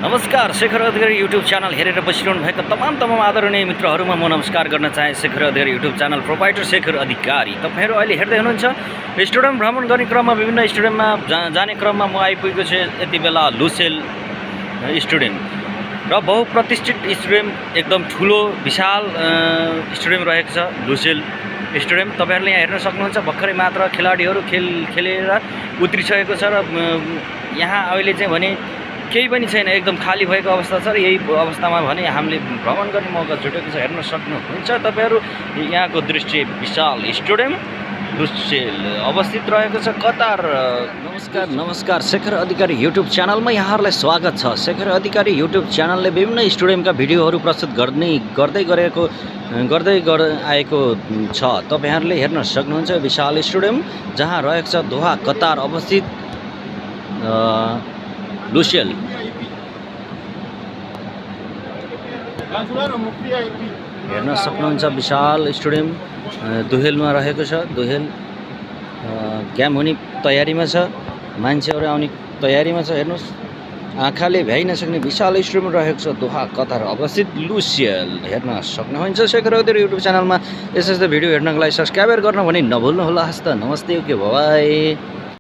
नमस्कार, शेखर अधिकारी YouTube channel हेरेर बसिरहनु भएका तमाम आदरणीय मित्रहरूमा म नमस्कार गर्न चाहे। शेखर अधिकारी युट्युब च्यानल प्रोपाइटर शेखर अधिकारी। तपाईँहरू अहिले हेर्दै हुनुहुन्छ स्टेडियम भ्रमण गर्ने क्रममा विभिन्न स्टेडियममा जाने क्रममा म आइपुगेको छु। यति बेला लुसेल स्टेडियम र बहुप्रतिष्ठित स्टेडियम, एकदम ठुलो विशाल स्टेडियम रहेको छ लुसेल स्टेडियम। तपाईँहरूले यहाँ हेर्न सक्नुहुन्छ भर्खरै मात्र खेलाडीहरू खेलेर उत्रिसकेको छ र यहाँ अहिले चाहिँ भने केही पनि छैन, एकदम खाली भएको अवस्था छ र यही अवस्थामा भने हामीले भ्रमण गर्ने मौका जुटेको छ। हेर्न सक्नुहुन्छ तपाईँहरू यहाँको दृश्य विशाल स्टेडियम लुसेल अवस्थित रहेको छ कतार। नमस्कार, शेखर अधिकारी युट्युब च्यानलमा यहाँहरूलाई स्वागत छ। शेखर अधिकारी युट्युब च्यानलले विभिन्न स्टेडियमका भिडियोहरू प्रस्तुत गर्दै आएको छ। तपाईँहरूले हेर्न सक्नुहुन्छ विशाल स्टेडियम जहाँ रहेको छ दोहा कतार अवस्थित लुसेल। हेर्न सक्नुहुन्छ विशाल स्टेडियम दुहेलमा रहेको छ। दुहेल गेम हुने तयारीमा छ, मान्छेहरू आउने तयारीमा छ। हेर्नुहोस्, आँखाले भ्याइ नसक्ने विशाल स्टेडियम रहेको छ दोहा कतार अवस्थित लुसेल। हेर्न सक्नुहुन्छ शेखर अधिकारी युट्युब च्यानलमा यस्तो भिडियो हेर्नको लागि सब्सक्राइब गर्न भने नभुल्नुहोला। हस्त नमस्ते, ओके, बाइ।